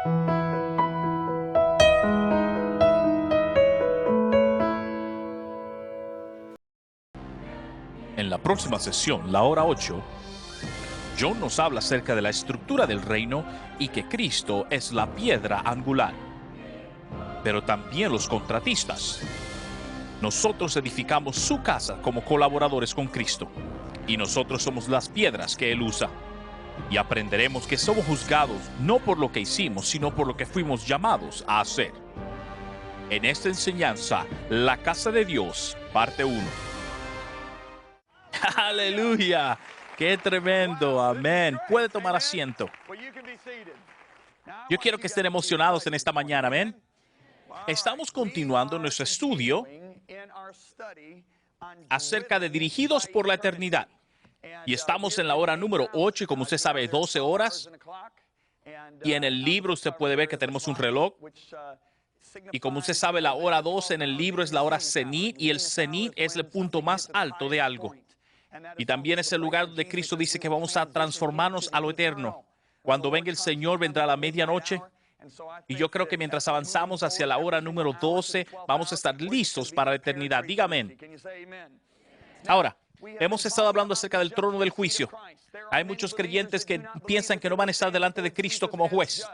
En la próxima sesión, la hora 8, John nos habla acerca de la estructura del reino y que Cristo es la piedra angular. Pero también los contratistas. Nosotros edificamos su casa como colaboradores con Cristo. Y nosotros somos las piedras que Él usa. Y aprenderemos que somos juzgados no por lo que hicimos, sino por lo que fuimos llamados a hacer. En esta enseñanza, La Casa de Dios, parte 1. ¡Aleluya! ¡Qué tremendo! Amén. Puede tomar asiento. Yo quiero que estén emocionados en esta mañana. Amén. Estamos continuando nuestro estudio acerca de Dirigidos por la Eternidad. Y estamos en la hora número 8 y como usted sabe, 12 horas. Y en el libro usted puede ver que tenemos un reloj. Y como usted sabe, la hora 12 en el libro es la hora cenit y el cenit es el punto más alto de algo. Y también es el lugar donde Cristo dice que vamos a transformarnos a lo eterno. Cuando venga el Señor, vendrá la medianoche. Y yo creo que mientras avanzamos hacia la hora número 12, vamos a estar listos para la eternidad. Dígame. Ahora, hemos estado hablando acerca del trono del juicio. Hay muchos creyentes que piensan que no van a estar delante de Cristo como juez,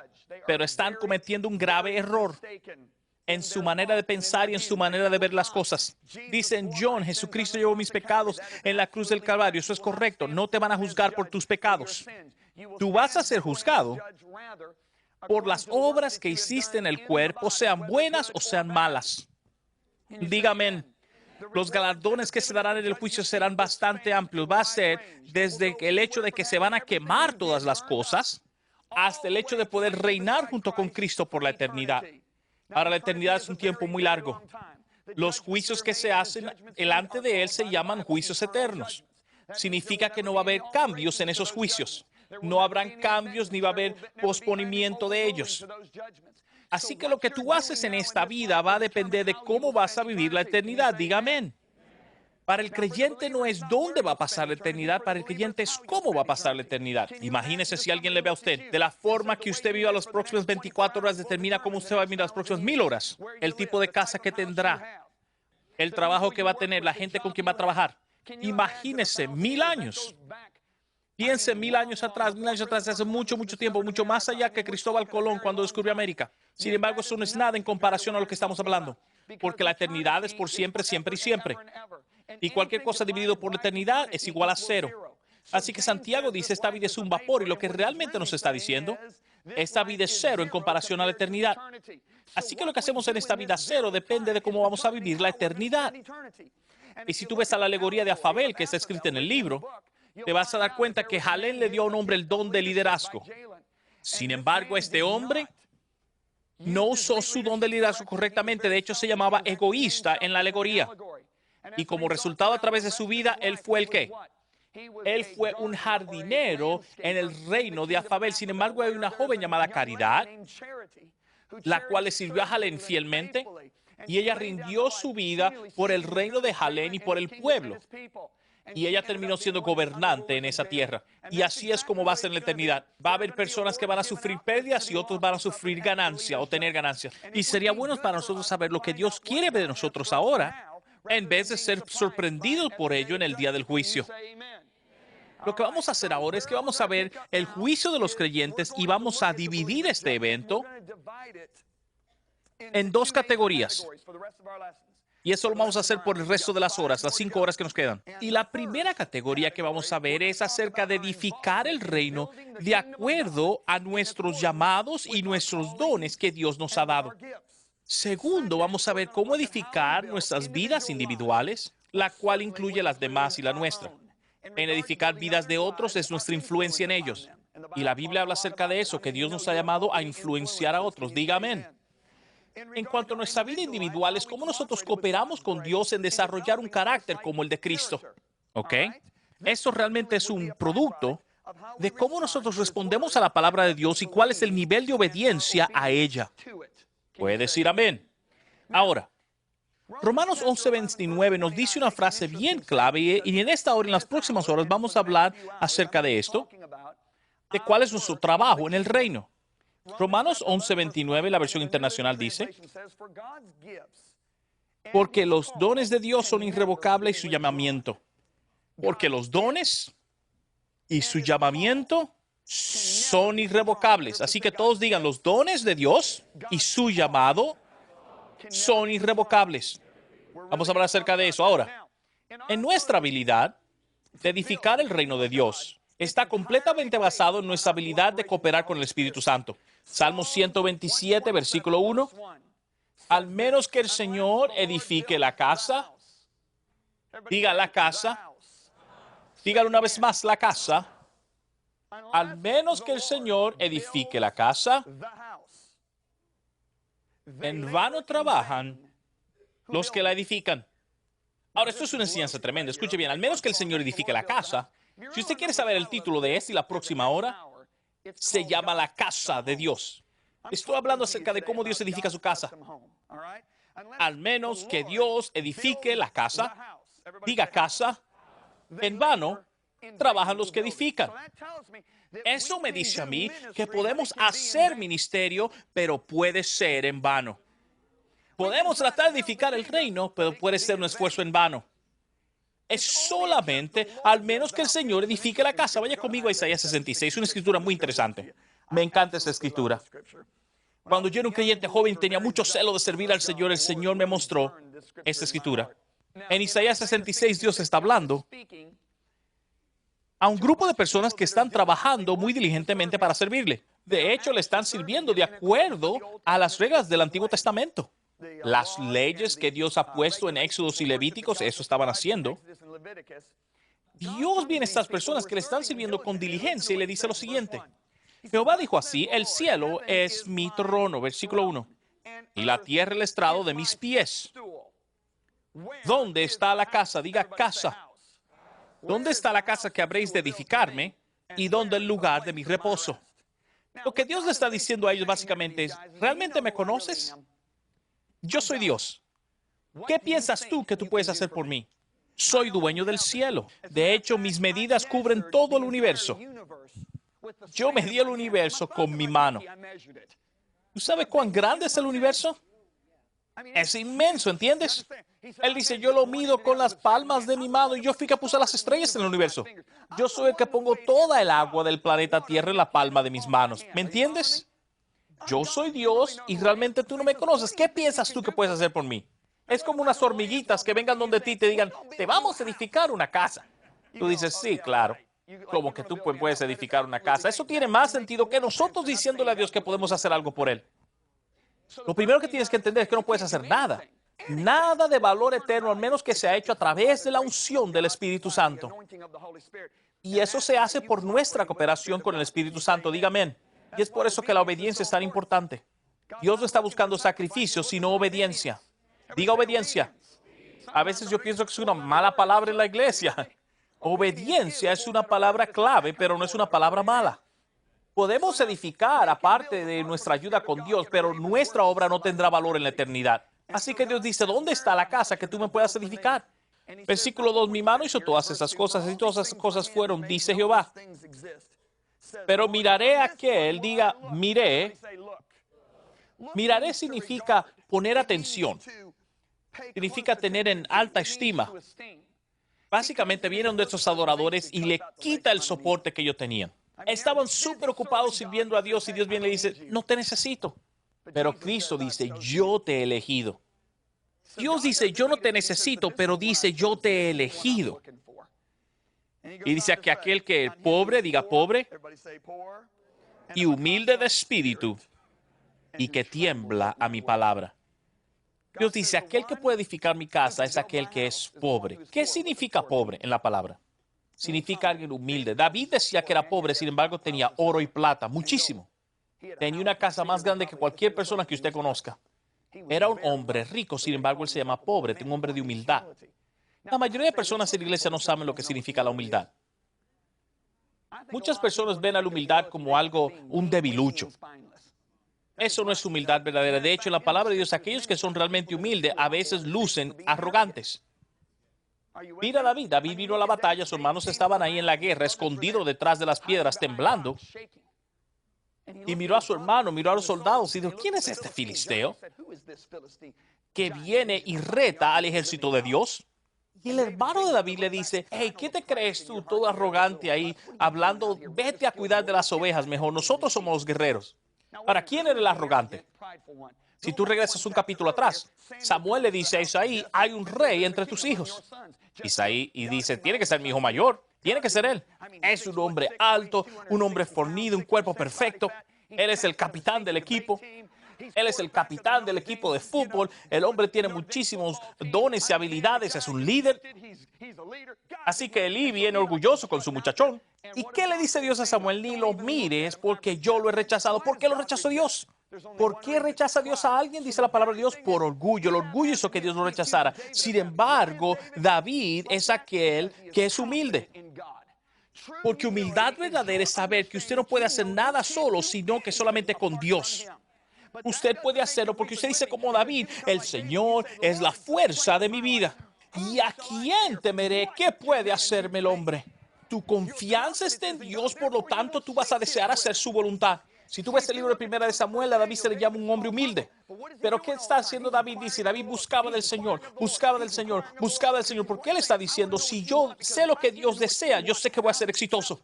pero están cometiendo un grave error en su manera de pensar y en su manera de ver las cosas. Dicen, John, Jesucristo llevó mis pecados en la cruz del Calvario. Eso es correcto. No te van a juzgar por tus pecados. Tú vas a ser juzgado por las obras que hiciste en el cuerpo, sean buenas o sean malas. Dígame, los galardones que se darán en el juicio serán bastante amplios. Va a ser desde el hecho de que se van a quemar todas las cosas hasta el hecho de poder reinar junto con Cristo por la eternidad. Ahora, la eternidad es un tiempo muy largo. Los juicios que se hacen delante de Él se llaman juicios eternos. Significa que no va a haber cambios en esos juicios. No habrán cambios ni va a haber posponimiento de ellos. Así que lo que tú haces en esta vida va a depender de cómo vas a vivir la eternidad. Diga amén. Para el creyente no es dónde va a pasar la eternidad, para el creyente es cómo va a pasar la eternidad. Imagínese si alguien le ve a usted. De la forma que usted viva las próximas 24 horas determina cómo usted va a vivir las próximas 1000 horas. El tipo de casa que tendrá, el trabajo que va a tener, la gente con quien va a trabajar. Imagínese 1000 años. Piense 1000 años atrás, hace mucho, mucho tiempo, mucho más allá que Cristóbal Colón cuando descubrió América. Sin embargo, eso no es nada en comparación a lo que estamos hablando, porque la eternidad es por siempre, siempre y siempre. Y cualquier cosa dividido por la eternidad es igual a 0. Así que Santiago dice, esta vida es un vapor, y lo que realmente nos está diciendo, esta vida es 0 en comparación a la eternidad. Así que lo que hacemos en esta vida 0 depende de cómo vamos a vivir la eternidad. Y si tú ves a la alegoría de Afabel que está escrita en el libro, te vas a dar cuenta que Jalén le dio a un hombre el don de liderazgo. Sin embargo, este hombre no usó su don de liderazgo correctamente. De hecho, se llamaba egoísta en la alegoría. Y como resultado, a través de su vida, él fue el ¿qué? Él fue un jardinero en el reino de Afabel. Sin embargo, hay una joven llamada Caridad, la cual le sirvió a Jalén fielmente, y ella rindió su vida por el reino de Jalén y por el pueblo. Y ella terminó siendo gobernante en esa tierra. Y así es como va a ser en la eternidad. Va a haber personas que van a sufrir pérdidas y otros van a sufrir ganancia o tener ganancias. Y sería bueno para nosotros saber lo que Dios quiere de nosotros ahora, en vez de ser sorprendidos por ello en el día del juicio. Lo que vamos a hacer ahora es que vamos a ver el juicio de los creyentes y vamos a dividir este evento en 2 categorías. Y eso lo vamos a hacer por el resto de las horas, las 5 horas que nos quedan. Y la primera categoría que vamos a ver es acerca de edificar el reino de acuerdo a nuestros llamados y nuestros dones que Dios nos ha dado. Segundo, vamos a ver cómo edificar nuestras vidas individuales, la cual incluye las demás y la nuestra. En edificar vidas de otros es nuestra influencia en ellos. Y la Biblia habla acerca de eso, que Dios nos ha llamado a influenciar a otros. Diga amén. En cuanto a nuestra vida individual, es cómo nosotros cooperamos con Dios en desarrollar un carácter como el de Cristo. ¿Ok? Esto realmente es un producto de cómo nosotros respondemos a la palabra de Dios y cuál es el nivel de obediencia a ella. Puede decir amén. Ahora, Romanos 11:29 nos dice una frase bien clave y en esta hora, en las próximas horas, vamos a hablar acerca de esto, de cuál es nuestro trabajo en el reino. Romanos 11:29, la versión internacional dice, porque los dones de Dios son irrevocables y su llamamiento. Porque los dones y su llamamiento son irrevocables. Así que todos digan, los dones de Dios y su llamado son irrevocables. Vamos a hablar acerca de eso ahora. En nuestra habilidad de edificar el reino de Dios está completamente basado en nuestra habilidad de cooperar con el Espíritu Santo. Salmo 127, versículo 1. Al menos que el Señor edifique la casa. Diga la casa. Dígalo una vez más, la casa. Al menos que el Señor edifique la casa, en vano trabajan los que la edifican. Ahora, esto es una enseñanza tremenda. Escuche bien, al menos que el Señor edifique la casa. Si usted quiere saber el título de este y la próxima hora, se llama La Casa de Dios. Estoy hablando acerca de cómo Dios edifica su casa. Al menos que Dios edifique la casa, diga casa, en vano trabajan los que edifican. Eso me dice a mí que podemos hacer ministerio, pero puede ser en vano. Podemos tratar de edificar el reino, pero puede ser un esfuerzo en vano. Es solamente, al menos que el Señor edifique la casa. Vaya conmigo a Isaías 66, una escritura muy interesante. Me encanta esa escritura. Cuando yo era un creyente joven, tenía mucho celo de servir al Señor. El Señor me mostró esta escritura. En Isaías 66, Dios está hablando a un grupo de personas que están trabajando muy diligentemente para servirle. De hecho, le están sirviendo de acuerdo a las reglas del Antiguo Testamento. Las leyes que Dios ha puesto en Éxodos y Levíticos, eso estaban haciendo. Dios viene a estas personas que le están sirviendo con diligencia y le dice lo siguiente. Jehová dijo así, el cielo es mi trono, versículo 1, y la tierra el estrado de mis pies. ¿Dónde está la casa? Diga casa. ¿Dónde está la casa que habréis de edificarme? ¿Y dónde el lugar de mi reposo? Lo que Dios le está diciendo a ellos básicamente es, ¿realmente me conoces? Yo soy Dios. ¿Qué piensas tú que tú puedes hacer por mí? Soy dueño del cielo. De hecho, mis medidas cubren todo el universo. Yo medí el universo con mi mano. ¿Tú sabes cuán grande es el universo? Es inmenso, ¿entiendes? Él dice, yo lo mido con las palmas de mi mano y yo fui que puse las estrellas en el universo. Yo soy el que pongo toda el agua del planeta Tierra en la palma de mis manos. ¿Me entiendes? Yo soy Dios y realmente tú no me conoces. ¿Qué piensas tú que puedes hacer por mí? Es como unas hormiguitas que vengan donde ti y te digan, te vamos a edificar una casa. Tú dices, sí, claro. Como que tú puedes edificar una casa. Eso tiene más sentido que nosotros diciéndole a Dios que podemos hacer algo por Él. Lo primero que tienes que entender es que no puedes hacer nada. Nada de valor eterno, al menos que sea hecho a través de la unción del Espíritu Santo. Y eso se hace por nuestra cooperación con el Espíritu Santo. Dígame. Y es por eso que la obediencia es tan importante. Dios no está buscando sacrificio, sino obediencia. Diga obediencia. A veces yo pienso que es una mala palabra en la iglesia. Obediencia es una palabra clave, pero no es una palabra mala. Podemos edificar aparte de nuestra ayuda con Dios, pero nuestra obra no tendrá valor en la eternidad. Así que Dios dice, ¿dónde está la casa que tú me puedas edificar? Versículo 2, mi mano hizo todas esas cosas y todas esas cosas fueron, dice Jehová. Pero miraré a aquel, diga, miré. Miraré significa poner atención. Significa tener en alta estima. Básicamente vienen de estos adoradores y le quita el soporte que ellos tenían. Estaban súper ocupados sirviendo a Dios y Dios viene y le dice, no te necesito. Pero Cristo dice, yo te he elegido. Dios dice, yo no te necesito, pero dice, yo te he elegido. Y dice que aquel que es pobre, diga pobre, y humilde de espíritu, y que tiembla a mi palabra. Dios dice, aquel que puede edificar mi casa es aquel que es pobre. ¿Qué significa pobre en la palabra? Significa alguien humilde. David decía que era pobre, sin embargo tenía oro y plata, muchísimo. Tenía una casa más grande que cualquier persona que usted conozca. Era un hombre rico, sin embargo él se llama pobre, un hombre de humildad. La mayoría de personas en la iglesia no saben lo que significa la humildad. Muchas personas ven a la humildad como algo, un debilucho. Eso no es humildad verdadera. De hecho, en la palabra de Dios, aquellos que son realmente humildes a veces lucen arrogantes. Mira a David. David vino a la batalla, sus hermanos estaban ahí en la guerra, escondidos detrás de las piedras, temblando. Y miró a su hermano, miró a los soldados y dijo, ¿quién es este filisteo que viene y reta al ejército de Dios? Y el hermano de David le dice, hey, ¿qué te crees tú, todo arrogante ahí, hablando, vete a cuidar de las ovejas mejor, nosotros somos los guerreros. ¿Para quién era el arrogante? Si tú regresas un capítulo atrás, Samuel le dice a Isaí, hay un rey entre tus hijos. Isaí y dice, tiene que ser mi hijo mayor, tiene que ser él. Es un hombre alto, un hombre fornido, un cuerpo perfecto. Él es el capitán del equipo. Él es el capitán del equipo de fútbol. El hombre tiene muchísimos dones y habilidades. Es un líder. Así que Elí viene orgulloso con su muchachón. ¿Y qué le dice Dios a Samuel? Ni lo mires porque yo lo he rechazado. ¿Por qué lo rechazó Dios? ¿Por qué rechaza Dios a alguien? Dice la palabra de Dios, por orgullo. El orgullo hizo que Dios lo rechazara. Sin embargo, David es aquel que es humilde. Porque humildad verdadera es saber que usted no puede hacer nada solo, sino que solamente con Dios. Usted puede hacerlo porque usted dice como David, el Señor es la fuerza de mi vida. ¿Y a quién temeré? ¿Qué puede hacerme el hombre? Tu confianza está en Dios, por lo tanto tú vas a desear hacer su voluntad. Si tú ves el libro de Primera de Samuel, a David se le llama un hombre humilde. Pero ¿qué está haciendo David? Dice, David buscaba del Señor, buscaba del Señor, buscaba del Señor. Porque él está diciendo, si yo sé lo que Dios desea, yo sé que voy a ser exitoso.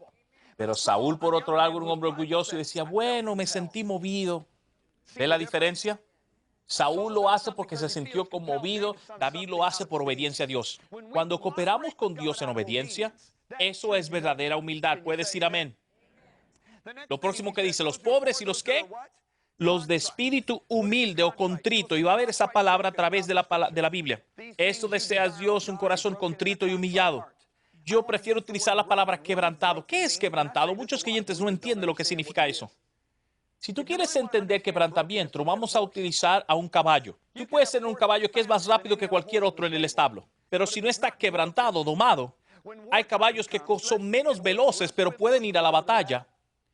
Pero Saúl, por otro lado, era un hombre orgulloso y decía, bueno, me sentí movido. ¿Ve la diferencia? Saúl lo hace porque se sintió conmovido, David lo hace por obediencia a Dios. Cuando cooperamos con Dios en obediencia, eso es verdadera humildad. ¿Puede decir amén? Lo próximo que dice, los pobres y los ¿qué? Los de espíritu humilde o contrito. Y va a haber esa palabra a través de la Biblia. Esto desea Dios, un corazón contrito y humillado. Yo prefiero utilizar la palabra quebrantado. ¿Qué es quebrantado? Muchos creyentes no entienden lo que significa eso. Si tú quieres entender quebrantamiento, vamos a utilizar a un caballo. Tú puedes tener un caballo que es más rápido que cualquier otro en el establo, pero si no está quebrantado, domado, hay caballos que son menos veloces, pero pueden ir a la batalla.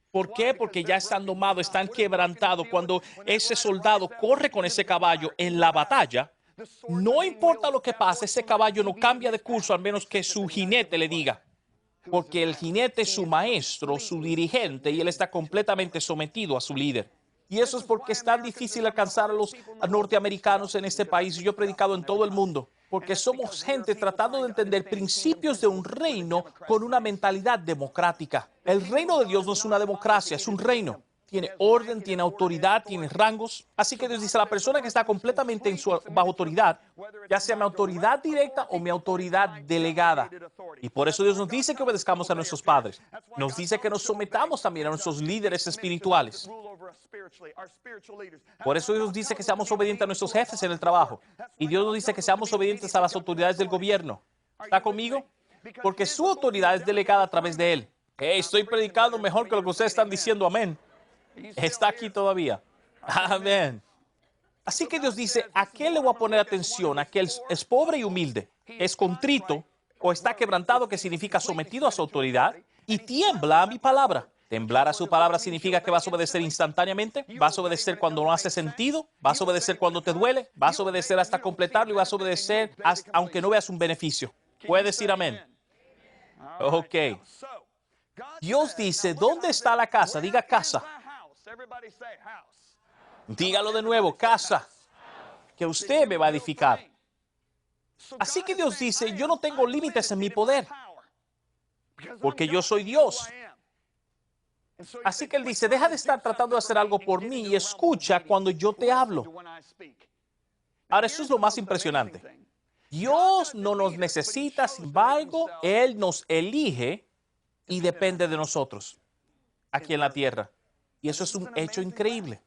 ¿Por qué? Porque ya están domados, están quebrantados. Cuando ese soldado corre con ese caballo en la batalla, no importa lo que pase, ese caballo no cambia de curso, al menos que su jinete le diga. Porque el jinete es su maestro, su dirigente, y él está completamente sometido a su líder. Y eso es porque es tan difícil alcanzar a los norteamericanos en este país. Yo he predicado en todo el mundo, porque somos gente tratando de entender principios de un reino con una mentalidad democrática. El reino de Dios no es una democracia, es un reino. Tiene orden, tiene autoridad, tiene rangos. Así que Dios dice a la persona que está completamente bajo autoridad, ya sea mi autoridad directa o mi autoridad delegada. Y por eso Dios nos dice que obedezcamos a nuestros padres. Nos dice que nos sometamos también a nuestros líderes espirituales. Por eso Dios dice que seamos obedientes a nuestros jefes en el trabajo. Y Dios nos dice que seamos obedientes a las autoridades del gobierno. ¿Está conmigo? Porque su autoridad es delegada a través de él. Hey, estoy predicando mejor que lo que ustedes están diciendo, amén. Está aquí todavía. Amén. Así que Dios dice, ¿a qué le voy a poner atención? ¿A que él es pobre y humilde? ¿Es contrito o está quebrantado, que significa sometido a su autoridad? Y tiembla a mi palabra. Temblar a su palabra significa que vas a obedecer instantáneamente, vas a obedecer cuando no hace sentido, vas a obedecer cuando te duele, vas a obedecer hasta completarlo y vas a obedecer hasta, aunque no veas un beneficio. ¿Puedes decir amén? Ok. Dios dice, ¿dónde está la casa? Diga casa. Dígalo de nuevo, casa, que usted me va a edificar. Así que Dios dice, yo no tengo límites en mi poder, porque yo soy Dios. Así que Él dice, deja de estar tratando de hacer algo por mí y escucha cuando yo te hablo. Ahora, eso es lo más impresionante. Dios no nos necesita, sin embargo, Él nos elige y depende de nosotros aquí en la tierra. Y eso es un hecho increíble.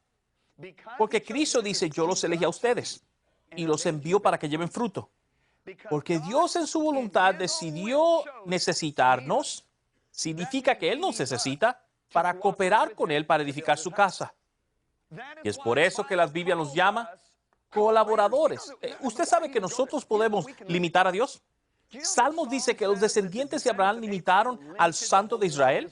Porque Cristo dice, yo los elegí a ustedes y los envío para que lleven fruto. Porque Dios en su voluntad decidió necesitarnos, significa que Él nos necesita para cooperar con Él para edificar su casa. Y es por eso que las Biblias nos llama colaboradores. ¿Usted sabe que nosotros podemos limitar a Dios? Salmos dice que los descendientes de Abraham limitaron al Santo de Israel.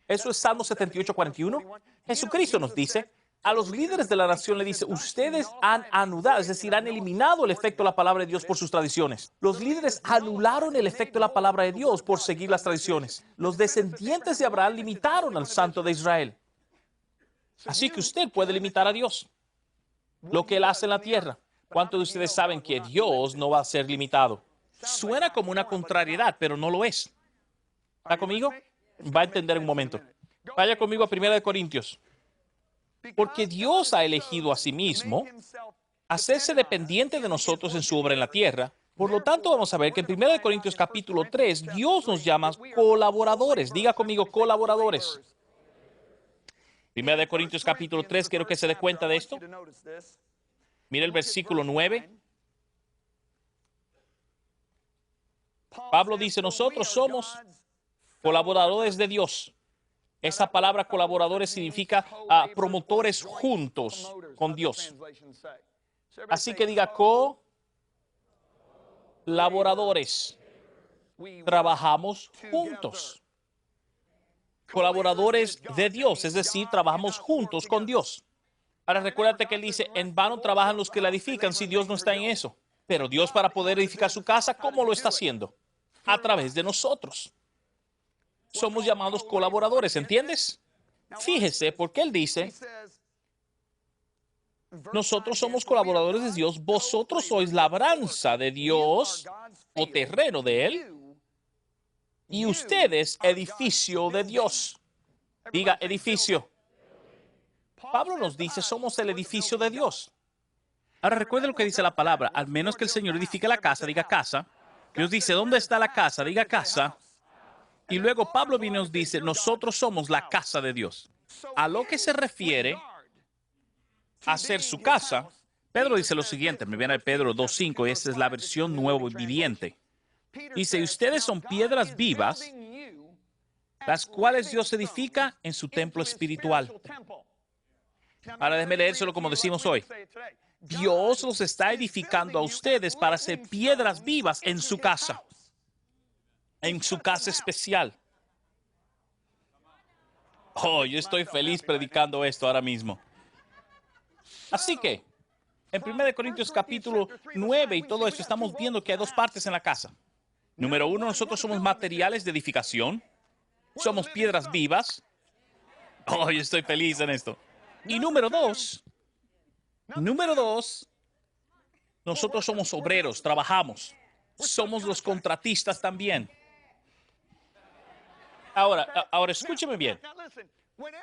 Eso es Salmo 78:41. Jesucristo nos dice, a los líderes de la nación le dice, ustedes han anudado, es decir, han eliminado el efecto de la palabra de Dios por sus tradiciones. Los líderes anularon el efecto de la palabra de Dios por seguir las tradiciones. Los descendientes de Abraham limitaron al Santo de Israel. Así que usted puede limitar a Dios. Lo que Él hace en la tierra. ¿Cuántos de ustedes saben que Dios no va a ser limitado? Suena como una contrariedad, pero no lo es. ¿Está conmigo? Va a entender en un momento. Vaya conmigo a 1 Corintios. Porque Dios ha elegido a sí mismo hacerse dependiente de nosotros en su obra en la tierra. Por lo tanto, vamos a ver que en 1 Corintios capítulo 3, Dios nos llama colaboradores. Diga conmigo, colaboradores. 1 Corintios capítulo 3, quiero que se dé cuenta de esto. Mira el versículo 9. Pablo dice, nosotros somos colaboradores de Dios. Esa palabra colaboradores significa promotores juntos con Dios. Así que diga colaboradores. Trabajamos juntos. Colaboradores de Dios, es decir, trabajamos juntos con Dios. Ahora recuérdate que Él dice, en vano trabajan los que la edifican si Dios no está en eso. Pero Dios, para poder edificar su casa, ¿cómo lo está haciendo? A través de nosotros. Somos llamados colaboradores, ¿entiendes? Fíjese, porque Él dice, nosotros somos colaboradores de Dios, vosotros sois labranza de Dios o terreno de Él, y ustedes edificio de Dios. Diga edificio. Pablo nos dice, somos el edificio de Dios. Ahora recuerde lo que dice la palabra, al menos que el Señor edifique la casa, diga casa. Dios dice, ¿dónde está la casa? Diga casa. Y luego Pablo viene y nos dice, nosotros somos la casa de Dios. A lo que se refiere a hacer su casa, Pedro dice lo siguiente, me viene Pedro 2.5, y esta es la versión nuevo viviente. Dice, ustedes son piedras vivas, las cuales Dios edifica en su templo espiritual. Ahora déjeme leérselo como decimos hoy. Dios los está edificando a ustedes para ser piedras vivas en su casa especial. Oh, yo estoy feliz predicando esto ahora mismo. Así que, en 1 Corintios capítulo 9 y todo esto, estamos viendo que hay dos partes en la casa. Número uno, nosotros somos materiales de edificación. Somos piedras vivas. Oh, yo estoy feliz en esto. Y número dos, nosotros somos obreros, trabajamos. Somos los contratistas también. Ahora escúcheme bien.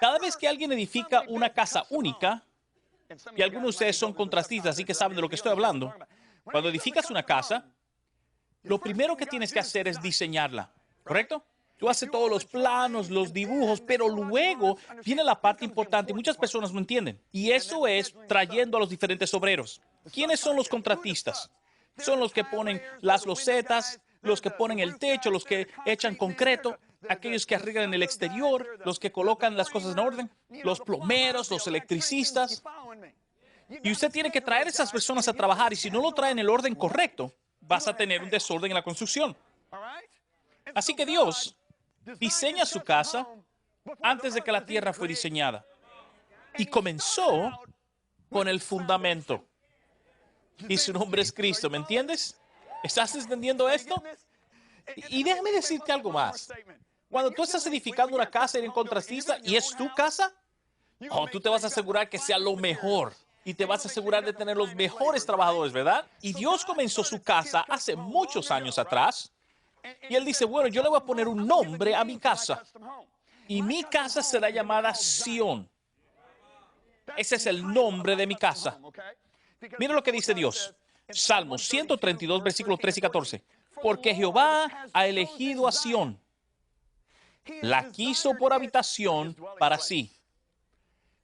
Cada vez que alguien edifica una casa única, y algunos de ustedes son contratistas, así que saben de lo que estoy hablando. Cuando edificas una casa, lo primero que tienes que hacer es diseñarla, ¿correcto? Tú haces todos los planos, los dibujos, pero luego viene la parte importante y muchas personas no entienden. Y eso es trayendo a los diferentes obreros. ¿Quiénes son los contratistas? Son los que ponen las losetas, los que ponen el techo, los que echan concreto, aquellos que arreglan el exterior, los que colocan las cosas en orden, los plomeros, los electricistas. Y usted tiene que traer a esas personas a trabajar y si no lo traen en el orden correcto, vas a tener un desorden en la construcción. Así que Dios diseña su casa antes de que la tierra fue diseñada. Y comenzó con el fundamento. Y su nombre es Cristo, ¿me entiendes? ¿Estás entendiendo esto? Y déjame decirte algo más. Cuando tú estás edificando una casa y eres contratista y es tu casa, tú te vas a asegurar que sea lo mejor. Y te vas a asegurar de tener los mejores trabajadores, ¿verdad? Y Dios comenzó su casa hace muchos años atrás. Y Él dice, bueno, yo le voy a poner un nombre a mi casa. Y mi casa será llamada Sión. Ese es el nombre de mi casa. Mira lo que dice Dios. Salmo 132, versículos 3 y 14. Porque Jehová ha elegido a Sión. La quiso por habitación para sí.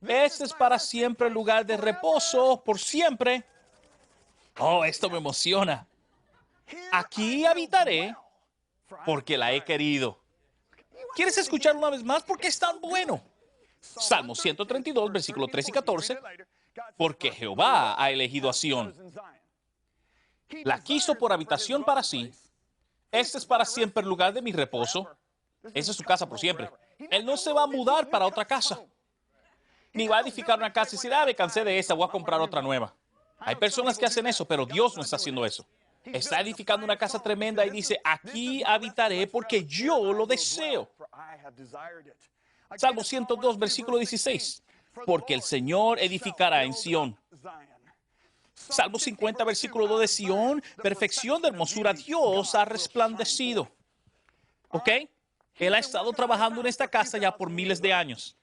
Este es para siempre el lugar de reposo, por siempre. Oh, esto me emociona. Aquí habitaré porque la he querido. ¿Quieres escuchar una vez más? Porque es tan bueno. Salmo 132, versículos 3 y 14. Porque Jehová ha elegido a Sión. La quiso por habitación para sí. Este es para siempre el lugar de mi reposo. Esa es su casa por siempre. Él no se va a mudar para otra casa. Ni va a edificar una casa y decir, me cansé de esa, voy a comprar otra nueva. Hay personas que hacen eso, pero Dios no está haciendo eso. Está edificando una casa tremenda y dice, aquí habitaré porque yo lo deseo. Salmo 102, versículo 16. porque el Señor edificará en Sión. Salmo 50, versículo 2 de Sión, perfección de hermosura, Dios ha resplandecido. ¿Ok? Él ha estado trabajando en esta casa ya por miles de años.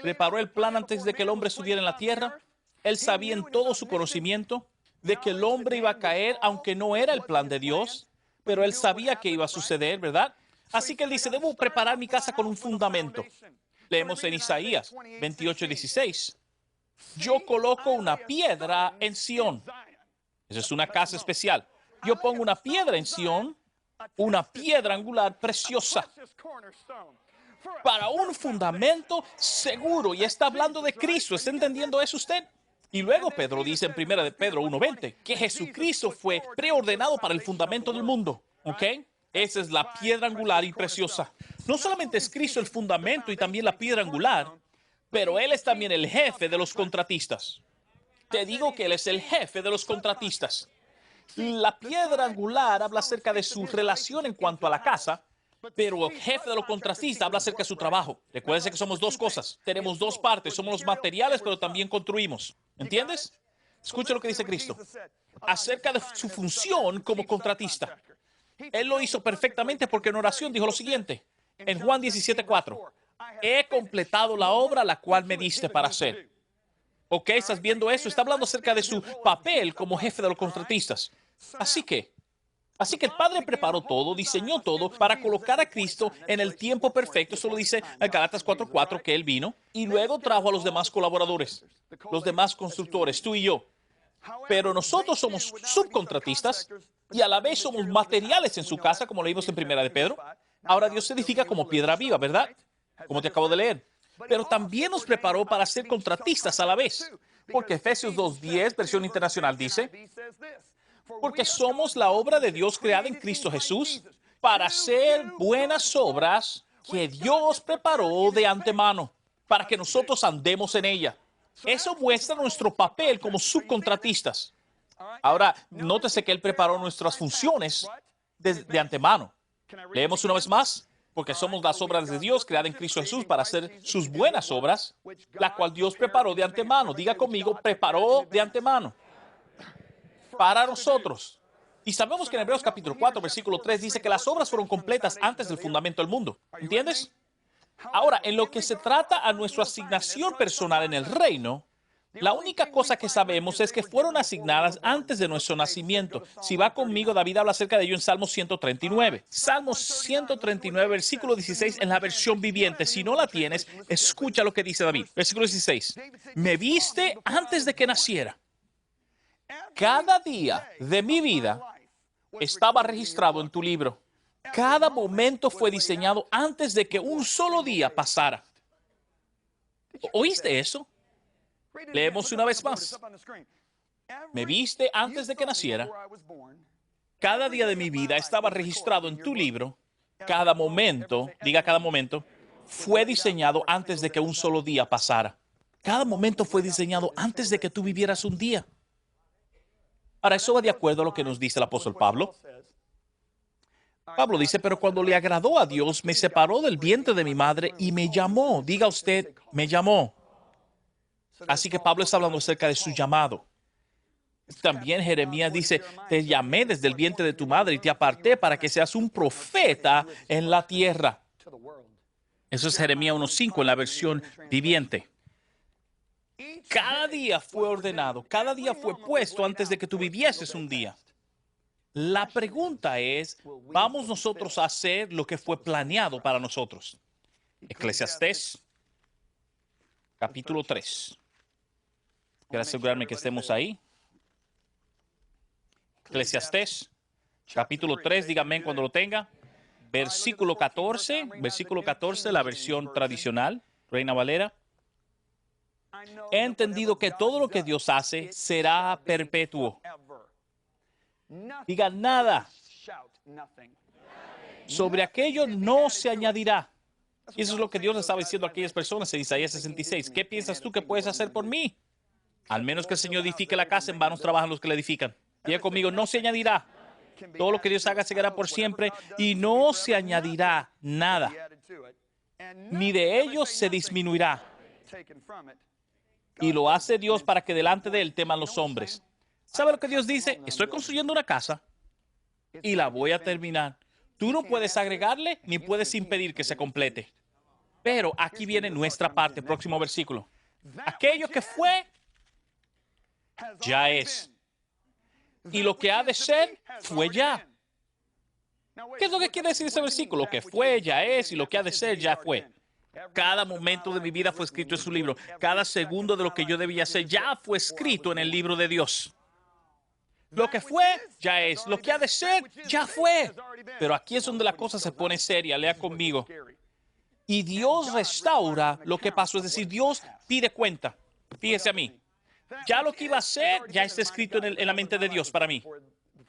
Preparó el plan antes de que el hombre estuviera en la tierra. Él sabía en todo su conocimiento de que el hombre iba a caer, aunque no era el plan de Dios, pero él sabía que iba a suceder, ¿verdad? Así que él dice, debo preparar mi casa con un fundamento. Leemos en Isaías 28:16. Yo coloco una piedra en Sión. Esa es una casa especial. Yo pongo una piedra en Sión, una piedra angular preciosa, para un fundamento seguro. Y está hablando de Cristo. ¿Está entendiendo eso usted? Y luego Pedro dice en 1 de Pedro 1:20 que Jesucristo fue preordenado para el fundamento del mundo. ¿Ok? Esa es la piedra angular y preciosa. No solamente es Cristo el fundamento y también la piedra angular, pero Él es también el jefe de los contratistas. Te digo que Él es el jefe de los contratistas. La piedra angular habla acerca de su relación en cuanto a la casa, pero el jefe de los contratistas habla acerca de su trabajo. Recuérdense que somos dos cosas. Tenemos dos partes. Somos los materiales, pero también construimos. ¿Entiendes? Escucha lo que dice Cristo acerca de su función como contratista. Él lo hizo perfectamente porque en oración dijo lo siguiente. En Juan 17:4. He completado la obra la cual me diste para hacer. ¿Ok? ¿Estás viendo eso? Está hablando acerca de su papel como jefe de los contratistas. Así que el Padre preparó todo, diseñó todo para colocar a Cristo en el tiempo perfecto. Eso lo dice en Gálatas 4:4 que Él vino. Y luego trajo a los demás colaboradores, los demás constructores, tú y yo. Pero nosotros somos subcontratistas y a la vez somos materiales en su casa, como leímos en 1 de Pedro. Ahora Dios se edifica como piedra viva, ¿verdad? Como te acabo de leer. Pero también nos preparó para ser contratistas a la vez. Porque Efesios 2:10, versión internacional, dice, porque somos la obra de Dios creada en Cristo Jesús para hacer buenas obras que Dios preparó de antemano, para que nosotros andemos en ella. Eso muestra nuestro papel como subcontratistas. Ahora, nótese que Él preparó nuestras funciones de antemano. Leemos una vez más. Porque somos las obras de Dios creadas en Cristo Jesús para hacer sus buenas obras, la cual Dios preparó de antemano. Diga conmigo, preparó de antemano para nosotros. Y sabemos que en Hebreos capítulo 4, versículo 3 dice que las obras fueron completas antes del fundamento del mundo. ¿Entiendes? Ahora, en lo que se trata a nuestra asignación personal en el reino, la única cosa que sabemos es que fueron asignadas antes de nuestro nacimiento. Si va conmigo, David habla acerca de ello en Salmo 139. Salmo 139, versículo 16, en la versión viviente. Si no la tienes, escucha lo que dice David. Versículo 16. Me viste antes de que naciera. Cada día de mi vida estaba registrado en tu libro. Cada momento fue diseñado antes de que un solo día pasara. ¿Oíste eso? Leemos una vez más. Me viste antes de que naciera. Cada día de mi vida estaba registrado en tu libro. Cada momento, diga cada momento, fue diseñado antes de que un solo día pasara. Cada momento fue diseñado antes de que tú vivieras un día. Ahora, eso va de acuerdo a lo que nos dice el apóstol Pablo. Pablo dice, pero cuando le agradó a Dios, me separó del vientre de mi madre y me llamó. Diga usted, me llamó. Así que Pablo está hablando acerca de su llamado. También Jeremías dice, te llamé desde el vientre de tu madre y te aparté para que seas un profeta en la tierra. Eso es Jeremías 1:5 en la versión viviente. Cada día fue ordenado, cada día fue puesto antes de que tú vivieses un día. La pregunta es, ¿vamos nosotros a hacer lo que fue planeado para nosotros? Eclesiastés, capítulo 3. Quiero asegurarme que estemos ahí. Eclesiastés, capítulo 3, dígame cuando lo tenga. Versículo 14, la versión tradicional, Reina Valera. He entendido que todo lo que Dios hace será perpetuo. Diga nada. Sobre aquello no se añadirá. Y eso es lo que Dios le estaba diciendo a aquellas personas en Isaías 66. ¿Qué piensas tú que puedes hacer por mí? Al menos que el Señor edifique la casa, en vano trabajan los que la edifican. Diga conmigo, no se añadirá. Todo lo que Dios haga se quedará por siempre y no se añadirá nada. Ni de ellos se disminuirá. Y lo hace Dios para que delante de él teman los hombres. ¿Sabe lo que Dios dice? Estoy construyendo una casa y la voy a terminar. Tú no puedes agregarle ni puedes impedir que se complete. Pero aquí viene nuestra parte, próximo versículo. Aquello que fue, ya es. Y lo que ha de ser, fue ya. ¿Qué es lo que quiere decir ese versículo? Lo que fue, ya es, y lo que ha de ser, ya fue. Cada momento de mi vida fue escrito en su libro. Cada segundo de lo que yo debía hacer ya fue escrito en el libro de Dios. Lo que fue, ya es. Lo que ha de ser, ya fue. Pero aquí es donde la cosa se pone seria. Lea conmigo. Y Dios restaura lo que pasó. Es decir, Dios pide cuenta. Fíjese a mí. Ya lo que iba a hacer, ya está escrito en la mente de Dios para mí.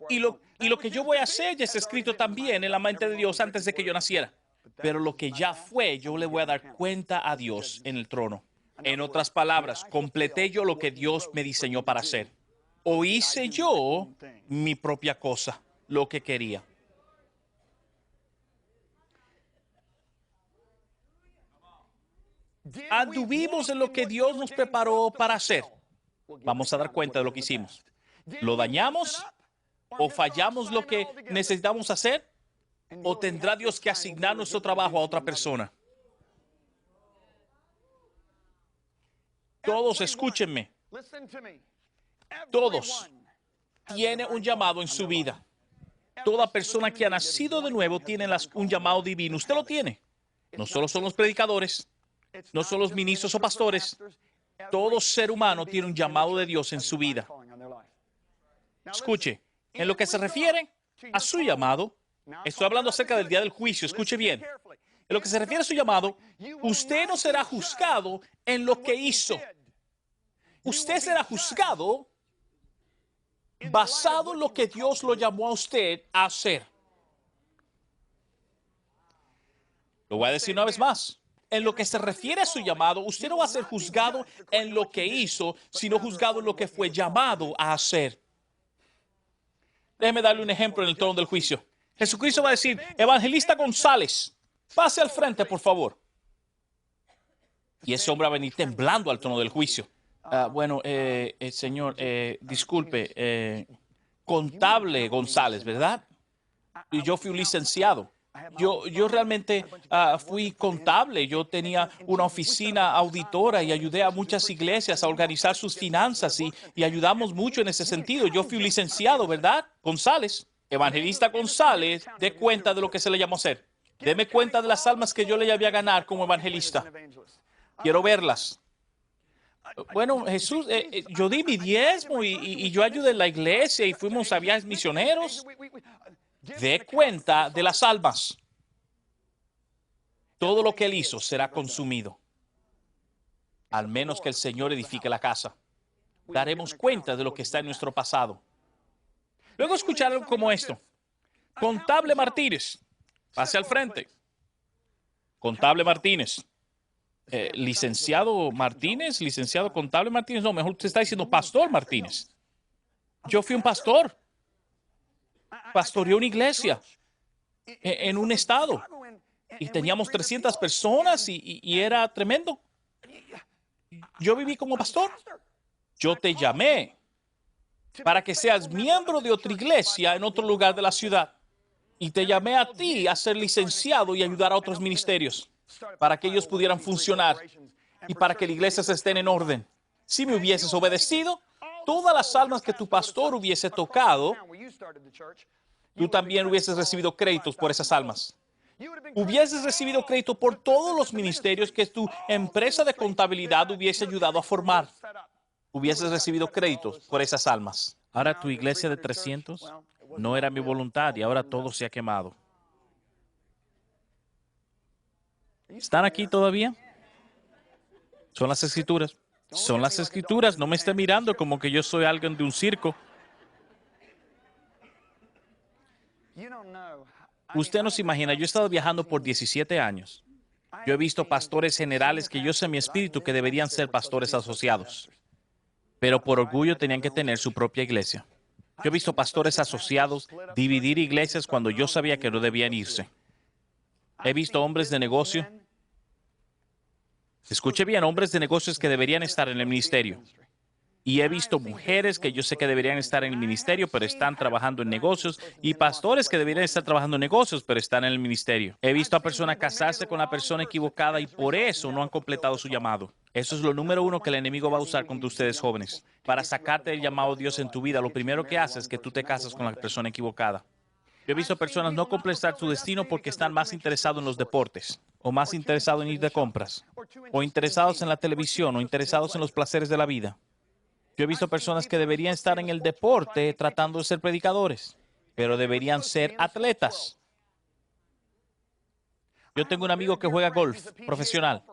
Y lo que yo voy a hacer ya está escrito también en la mente de Dios antes de que yo naciera. Pero lo que ya fue, yo le voy a dar cuenta a Dios en el trono. En otras palabras, completé yo lo que Dios me diseñó para hacer. O hice yo mi propia cosa, lo que quería. Anduvimos en lo que Dios nos preparó para hacer. Vamos a dar cuenta de lo que hicimos. ¿Lo dañamos? ¿O fallamos lo que necesitamos hacer? ¿O tendrá Dios que asignar nuestro trabajo a otra persona? Todos, escúchenme. Todos tienen un llamado en su vida. Toda persona que ha nacido de nuevo tiene un llamado divino. Usted lo tiene. No solo son los predicadores, no son los ministros o pastores. Todo ser humano tiene un llamado de Dios en su vida. Escuche, en lo que se refiere a su llamado, estoy hablando acerca del día del juicio, escuche bien. En lo que se refiere a su llamado, usted no será juzgado en lo que hizo. Usted será juzgado basado en lo que Dios lo llamó a usted a hacer. Lo voy a decir una vez más. En lo que se refiere a su llamado, usted no va a ser juzgado en lo que hizo, sino juzgado en lo que fue llamado a hacer. Déjeme darle un ejemplo en el trono del juicio. Jesucristo va a decir, Evangelista González, pase al frente, por favor. Y ese hombre va a venir temblando al trono del juicio. Señor, disculpe, contable González, ¿verdad? Y yo fui un licenciado. Yo realmente fui contable. Yo tenía una oficina auditora y ayudé a muchas iglesias a organizar sus finanzas y ayudamos mucho en ese sentido. Yo fui un licenciado, ¿verdad? González, Evangelista González, dé cuenta de lo que se le llamó a hacer. Deme cuenta de las almas que yo le llevé a ganar como evangelista. Quiero verlas. Bueno, Jesús, yo di mi diezmo y yo ayudé en la iglesia y fuimos a viajes misioneros. Dé cuenta de las almas. Todo lo que él hizo será consumido. Al menos que el Señor edifique la casa. Daremos cuenta de lo que está en nuestro pasado. Luego escucharon como esto. Contable Martínez, pase al frente. Contable Martínez. Licenciado Martínez, licenciado contable Martínez. No, mejor usted está diciendo pastor Martínez. Yo fui un pastor. Pastoreé una iglesia en un estado y teníamos 300 personas y era tremendo. Yo viví como pastor. Yo te llamé para que seas miembro de otra iglesia en otro lugar de la ciudad. Y te llamé a ti a ser licenciado y ayudar a otros ministerios para que ellos pudieran funcionar y para que la iglesia se esté en orden. Si me hubieses obedecido, todas las almas que tu pastor hubiese tocado, tú también hubieses recibido créditos por esas almas. Hubieses recibido crédito por todos los ministerios que tu empresa de contabilidad hubiese ayudado a formar. Hubieses recibido créditos por esas almas. Ahora tu iglesia de 300 no era mi voluntad y ahora todo se ha quemado. ¿Están aquí todavía? Son las escrituras. Son las escrituras. No me esté mirando como que yo soy alguien de un circo. Usted no se imagina, yo he estado viajando por 17 años. Yo he visto pastores generales que yo sé en mi espíritu que deberían ser pastores asociados, pero por orgullo tenían que tener su propia iglesia. Yo he visto pastores asociados dividir iglesias cuando yo sabía que no debían irse. He visto hombres de negocio Escuche bien, hombres de negocios que deberían estar en el ministerio. Y he visto mujeres que yo sé que deberían estar en el ministerio, pero están trabajando en negocios, y pastores que deberían estar trabajando en negocios, pero están en el ministerio. He visto a personas casarse con la persona equivocada y por eso no han completado su llamado. Eso es lo número uno que el enemigo va a usar contra ustedes jóvenes. Para sacarte del llamado de Dios en tu vida, lo primero que hace es que tú te casas con la persona equivocada. Yo he visto personas no completar su destino porque están más interesados en los deportes, o más interesados en ir de compras, o interesados en la televisión, o interesados en los placeres de la vida. Yo he visto personas que deberían estar en el deporte tratando de ser predicadores, pero deberían ser atletas. Yo tengo un amigo que juega golf profesional.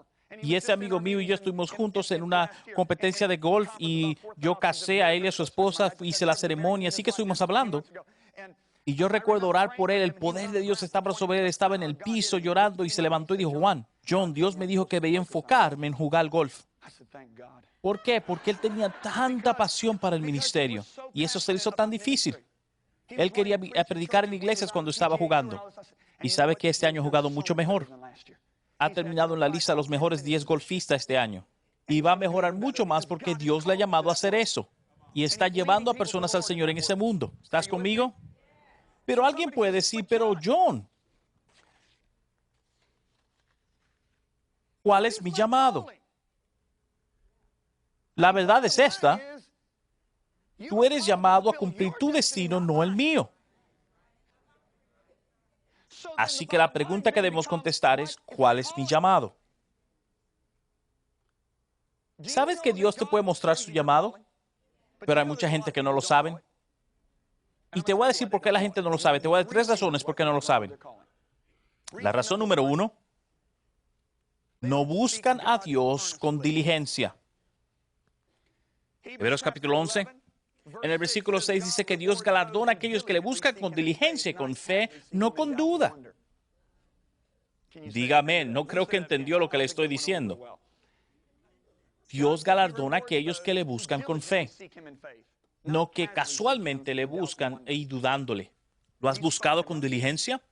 Y ese amigo mío y yo estuvimos juntos en una competencia de golf y yo casé a él y a su esposa, hice la ceremonia, así que estuvimos hablando. Y yo recuerdo orar por él, el poder de Dios estaba sobre él, estaba en el piso llorando y se levantó y dijo, Juan, John, Dios me dijo que debía enfocarme en jugar golf. ¿Por qué? Porque él tenía tanta pasión para el ministerio y eso se le hizo tan difícil. Él quería predicar en iglesias cuando estaba jugando. Y sabe que este año ha jugado mucho mejor. Ha terminado en la lista de los mejores 10 golfistas este año. Y va a mejorar mucho más porque Dios le ha llamado a hacer eso. Y está llevando a personas al Señor en ese mundo. ¿Estás conmigo? Pero alguien puede decir, pero John, ¿cuál es mi llamado? La verdad es esta. Tú eres llamado a cumplir tu destino, no el mío. Así que la pregunta que debemos contestar es, ¿cuál es mi llamado? ¿Sabes que Dios te puede mostrar su llamado? Pero hay mucha gente que no lo sabe. Y te voy a decir por qué la gente no lo sabe. Te voy a dar 3 razones por qué no lo saben. La razón número 1, no buscan a Dios con diligencia. Hebreos capítulo 11, en el versículo 6 dice que Dios galardona a aquellos que le buscan con diligencia y con fe, no con duda. Dígame, no creo que entendió lo que le estoy diciendo. Dios galardona a aquellos que le buscan con fe, no que casualmente le buscan y dudándole. ¿Lo has buscado con diligencia?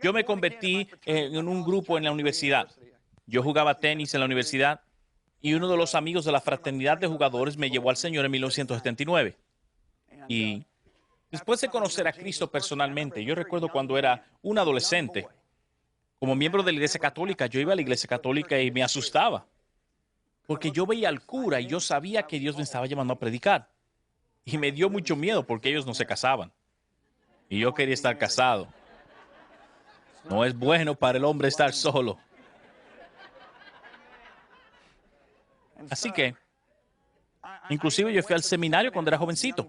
Yo me convertí en un grupo en la universidad. Yo jugaba tenis en la universidad y uno de los amigos de la fraternidad de jugadores me llevó al Señor en 1979. Y después de conocer a Cristo personalmente, yo recuerdo cuando era un adolescente, como miembro de la Iglesia Católica, yo iba a la Iglesia Católica y me asustaba, porque yo veía al cura y yo sabía que Dios me estaba llamando a predicar. Y me dio mucho miedo porque ellos no se casaban. Y yo quería estar casado. No es bueno para el hombre estar solo. Así que, inclusive yo fui al seminario cuando era jovencito.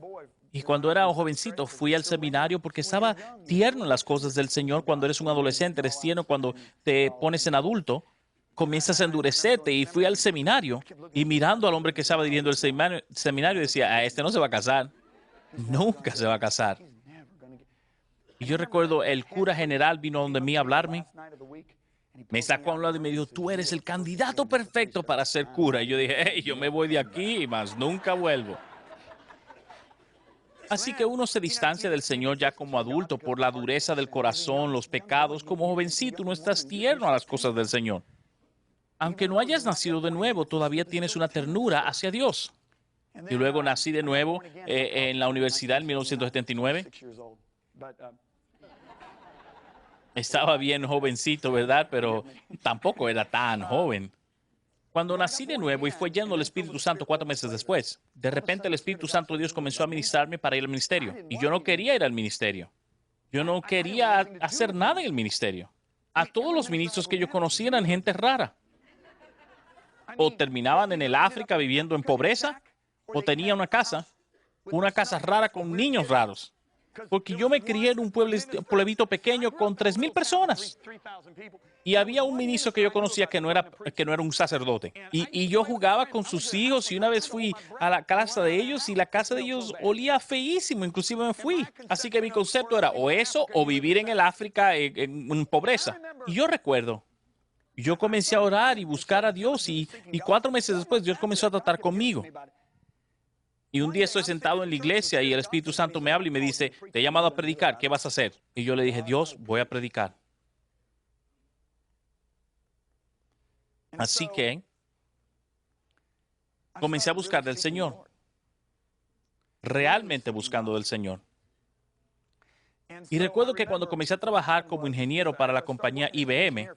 Y cuando era jovencito fui al seminario porque estaba tierno en las cosas del Señor. Cuando eres un adolescente, eres tierno. Cuando te pones en adulto, comienzas a endurecerte. Y fui al seminario y mirando al hombre que estaba dirigiendo el seminario decía, a este no se va a casar. Nunca se va a casar. Y yo recuerdo el cura general vino donde mí a hablarme. Me sacó a un lado y me dijo, tú eres el candidato perfecto para ser cura. Y yo dije, hey, yo me voy de aquí y más nunca vuelvo. Así que uno se distancia del Señor ya como adulto por la dureza del corazón, los pecados. Como jovencito no estás tierno a las cosas del Señor. Aunque no hayas nacido de nuevo, todavía tienes una ternura hacia Dios. Y luego nací de nuevo en la universidad en 1979. Estaba bien jovencito, ¿verdad? Pero tampoco era tan joven. Cuando nací de nuevo y fue lleno del Espíritu Santo 4 meses después, de repente el Espíritu Santo de Dios comenzó a ministrarme para ir al ministerio. Y yo no quería ir al ministerio. Yo no quería hacer nada en el ministerio. A todos los ministros que yo conocía eran gente rara. O terminaban en el África viviendo en pobreza, o tenían una casa rara con niños raros. Porque yo me crié en un pueblito pequeño con 3,000 personas. Y había un ministro que yo conocía que no era un sacerdote. Y yo jugaba con sus hijos y una vez fui a la casa de ellos y la casa de ellos olía feísimo, inclusive me fui. Así que mi concepto era o eso o vivir en el África en pobreza. Y yo recuerdo, yo comencé a orar y buscar a Dios y 4 meses después Dios comenzó a tratar conmigo. Y un día estoy sentado en la iglesia y el Espíritu Santo me habla y me dice, te he llamado a predicar, ¿qué vas a hacer? Y yo le dije, Dios, voy a predicar. Así que comencé a buscar del Señor, realmente buscando del Señor. Y recuerdo que cuando comencé a trabajar como ingeniero para la compañía IBM,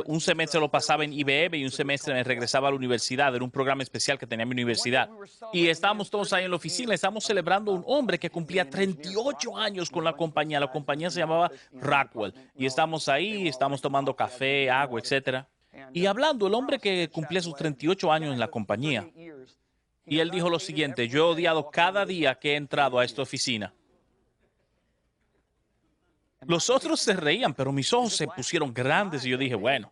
un semestre lo pasaba en IBM y un semestre me regresaba a la universidad. Era un programa especial que tenía mi universidad. Y estábamos todos ahí en la oficina. Estábamos celebrando a un hombre que cumplía 38 años con la compañía. La compañía se llamaba Rockwell. Y estábamos ahí, estábamos tomando café, agua, etcétera. Y hablando, el hombre que cumplía sus 38 años en la compañía. Y él dijo lo siguiente: yo he odiado cada día que he entrado a esta oficina. Los otros se reían, pero mis ojos se pusieron grandes y yo dije, bueno,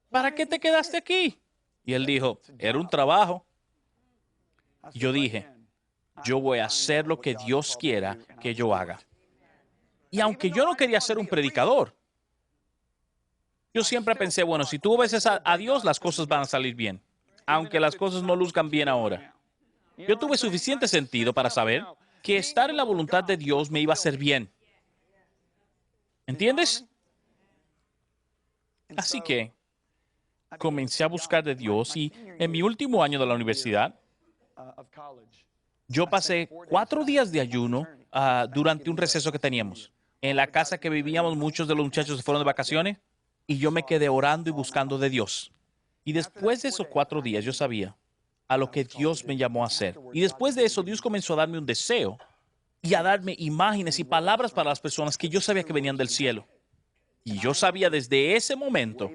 ¿para qué te quedaste aquí? Y él dijo, era un trabajo. Y yo dije, yo voy a hacer lo que Dios quiera que yo haga. Y aunque yo no quería ser un predicador, yo siempre pensé, bueno, si tú obedeces a Dios, las cosas van a salir bien, aunque las cosas no luzcan bien ahora. Yo tuve suficiente sentido para saber que estar en la voluntad de Dios me iba a hacer bien. ¿Entiendes? Así que comencé a buscar de Dios y en mi último año de la universidad, yo pasé 4 días de ayuno durante un receso que teníamos. En la casa que vivíamos, muchos de los muchachos se fueron de vacaciones y yo me quedé orando y buscando de Dios. Y después de esos 4 días, yo sabía a lo que Dios me llamó a hacer. Y después de eso, Dios comenzó a darme un deseo y a darme imágenes y palabras para las personas que yo sabía que venían del cielo. Y yo sabía desde ese momento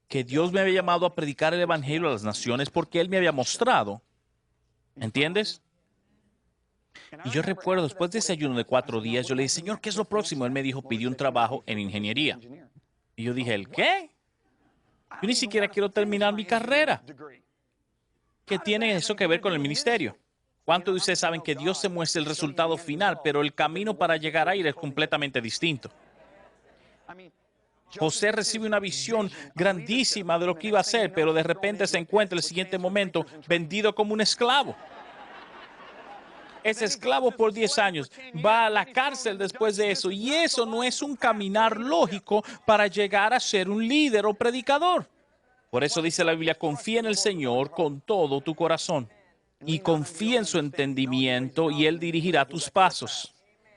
que Dios me había llamado a predicar el evangelio a las naciones porque Él me había mostrado. ¿Entiendes? Y yo recuerdo, después de ese ayuno de 4 días, yo le dije, Señor, ¿qué es lo próximo? Él me dijo, pidió un trabajo en ingeniería. Y yo dije, ¿el qué? Yo ni siquiera quiero terminar mi carrera. ¿Qué tiene eso que ver con el ministerio? ¿Cuántos de ustedes saben que Dios se muestra el resultado final, pero el camino para llegar ahí es completamente distinto? José recibe una visión grandísima de lo que iba a hacer, pero de repente se encuentra el siguiente momento vendido como un esclavo. Es esclavo por 10 años, va a la cárcel después de eso, y eso no es un caminar lógico para llegar a ser un líder o predicador. Por eso dice la Biblia, confía en el Señor con todo tu corazón y confía en su entendimiento y Él dirigirá tus pasos.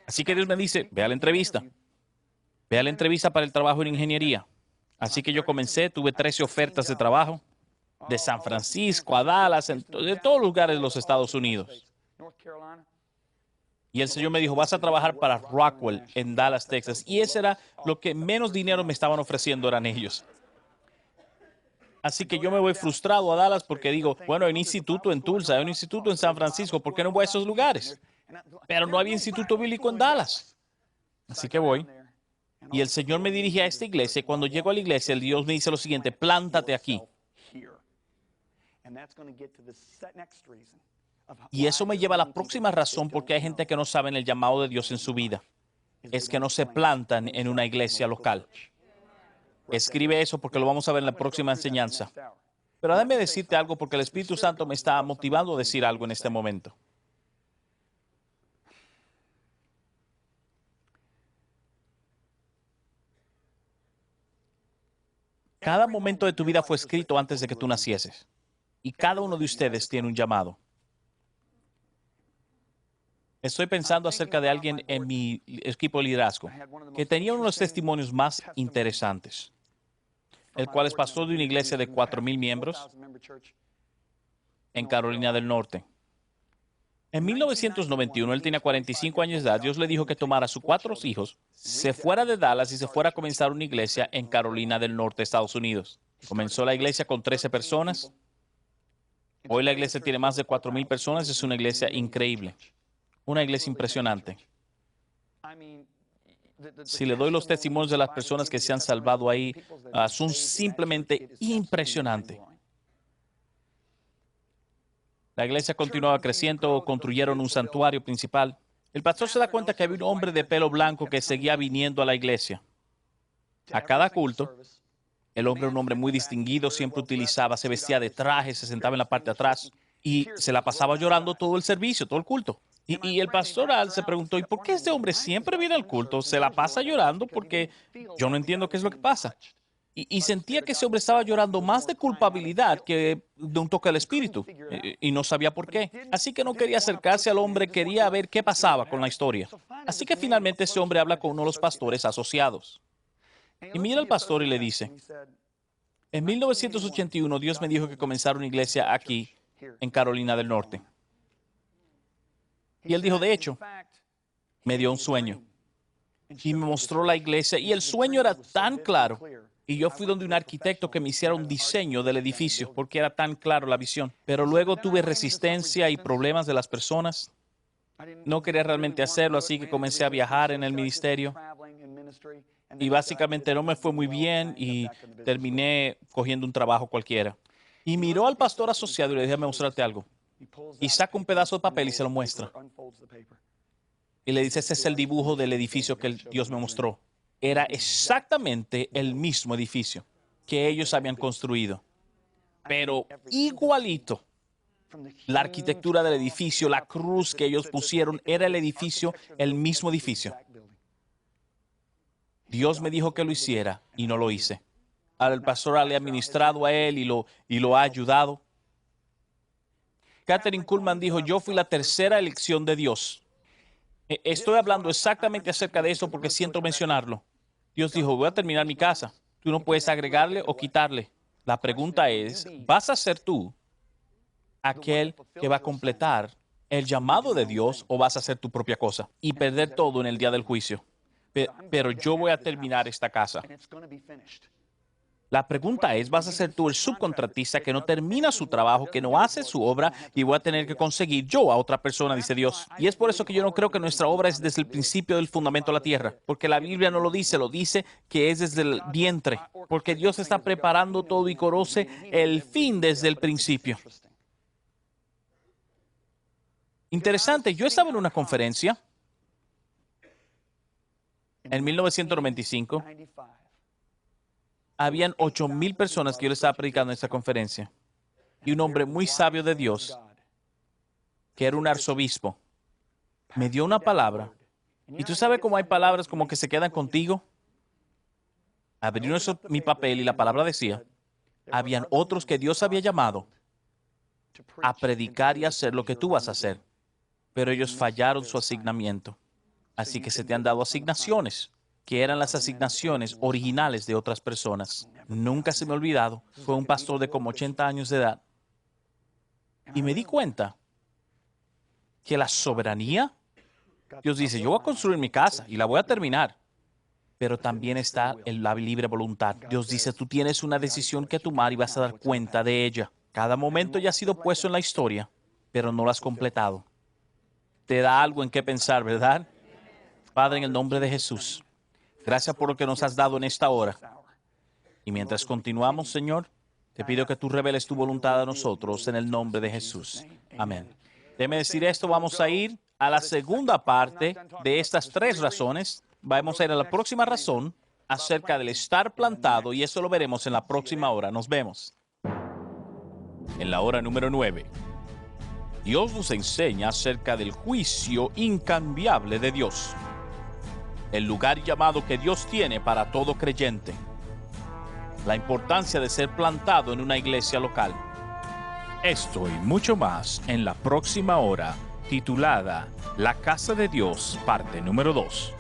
Así que Dios me dice, ve a la entrevista. Ve a la entrevista para el trabajo en ingeniería. Así que yo comencé, tuve 13 ofertas de trabajo, de San Francisco a Dallas, de todos lugares de los Estados Unidos. Y el Señor me dijo, vas a trabajar para Rockwell en Dallas, Texas. Y ese era lo que menos dinero me estaban ofreciendo, eran ellos. Así que yo me voy frustrado a Dallas porque digo, bueno, hay un instituto en Tulsa, hay un instituto en San Francisco, ¿por qué no voy a esos lugares? Pero no había instituto bíblico en Dallas. Así que voy. Y el Señor me dirige a esta iglesia. Y cuando llego a la iglesia, el Dios me dice lo siguiente, plántate aquí. Y eso me lleva a la próxima razón porque hay gente que no sabe el llamado de Dios en su vida. Es que no se plantan en una iglesia local. Escribe eso porque lo vamos a ver en la próxima enseñanza. Pero déjame decirte algo porque el Espíritu Santo me está motivando a decir algo en este momento. Cada momento de tu vida fue escrito antes de que tú nacieses. Y cada uno de ustedes tiene un llamado. Estoy pensando acerca de alguien en mi equipo de liderazgo que tenía uno de los testimonios más interesantes, el cual es pastor de una iglesia de 4,000 miembros en Carolina del Norte. En 1991, él tenía 45 años de edad. Dios le dijo que tomara a sus 4 hijos, se fuera de Dallas y se fuera a comenzar una iglesia en Carolina del Norte, Estados Unidos. Comenzó la iglesia con 13 personas. Hoy la iglesia tiene más de 4,000 personas. Es una iglesia increíble. Una iglesia impresionante. Si le doy los testimonios de las personas que se han salvado ahí, son simplemente impresionantes. La iglesia continuaba creciendo, construyeron un santuario principal. El pastor se da cuenta que había un hombre de pelo blanco que seguía viniendo a la iglesia. A cada culto, el hombre era un hombre muy distinguido, siempre utilizaba, se vestía de traje, se sentaba en la parte de atrás y se la pasaba llorando todo el servicio, todo el culto. Y el pastor Al se preguntó, ¿y por qué este hombre siempre viene al culto? Se la pasa llorando porque yo no entiendo qué es lo que pasa. Y sentía que ese hombre estaba llorando más de culpabilidad que de un toque del espíritu, y no sabía por qué. Así que no quería acercarse al hombre, quería ver qué pasaba con la historia. Así que finalmente ese hombre habla con uno de los pastores asociados. Y mira al pastor y le dice, en 1981 Dios me dijo que comenzara una iglesia aquí, en Carolina del Norte. Y él dijo, de hecho, me dio un sueño. Y me mostró la iglesia, y el sueño era tan claro. Y yo fui donde un arquitecto que me hiciera un diseño del edificio, porque era tan claro la visión. Pero luego tuve resistencia y problemas de las personas. No quería realmente hacerlo, así que comencé a viajar en el ministerio. Y básicamente no me fue muy bien y terminé cogiendo un trabajo cualquiera. Y miró al pastor asociado y le dije, déjame mostrarte algo. Y saca un pedazo de papel y se lo muestra. Y le dice, ese es el dibujo del edificio que Dios me mostró. Era exactamente el mismo edificio que ellos habían construido, pero igualito. La arquitectura del edificio, la cruz que ellos pusieron, era el edificio, el mismo edificio. Dios me dijo que lo hiciera y no lo hice. Ahora el pastor le ha ministrado a él y lo ha ayudado. Catherine Kuhlman dijo, yo fui la tercera elección de Dios. Estoy hablando exactamente acerca de eso porque siento mencionarlo. Dios dijo, voy a terminar mi casa. Tú no puedes agregarle o quitarle. La pregunta es, ¿vas a ser tú aquel que va a completar el llamado de Dios o vas a hacer tu propia cosa y perder todo en el día del juicio? Pero yo voy a terminar esta casa. La pregunta es, ¿vas a ser tú el subcontratista que no termina su trabajo, que no hace su obra y voy a tener que conseguir yo a otra persona, dice Dios? Y es por eso que yo no creo que nuestra obra es desde el principio del fundamento de la tierra, porque la Biblia no lo dice que es desde el vientre, porque Dios está preparando todo y conoce el fin desde el principio. Interesante, yo estaba en una conferencia en 1995. Habían 8,000 personas que yo le estaba predicando en esta conferencia. Y un hombre muy sabio de Dios, que era un arzobispo, me dio una palabra. Y tú sabes cómo hay palabras como que se quedan contigo. Abrí mi papel y la palabra decía, habían otros que Dios había llamado a predicar y hacer lo que tú vas a hacer, pero ellos fallaron su asignamiento. Así que se te han dado asignaciones, que eran las asignaciones originales de otras personas. Nunca se me ha olvidado, fue un pastor de como 80 años de edad. Y me di cuenta que la soberanía, Dios dice, yo voy a construir mi casa y la voy a terminar, pero también está en la libre voluntad. Dios dice, tú tienes una decisión que tomar y vas a dar cuenta de ella. Cada momento ya ha sido puesto en la historia, pero no lo has completado. Te da algo en qué pensar, ¿verdad? Padre, en el nombre de Jesús, gracias por lo que nos has dado en esta hora. Y mientras continuamos, Señor, te pido que tú reveles tu voluntad a nosotros en el nombre de Jesús. Amén. Déjeme decir esto, vamos a ir a la segunda parte de estas 3 razones. Vamos a ir a la próxima razón acerca del estar plantado y eso lo veremos en la próxima hora. Nos vemos. En la hora número 9. Dios nos enseña acerca del juicio incambiable de Dios. El lugar llamado que Dios tiene para todo creyente. La importancia de ser plantado en una iglesia local. Esto y mucho más en la próxima hora, titulada La Casa de Dios, parte número 2.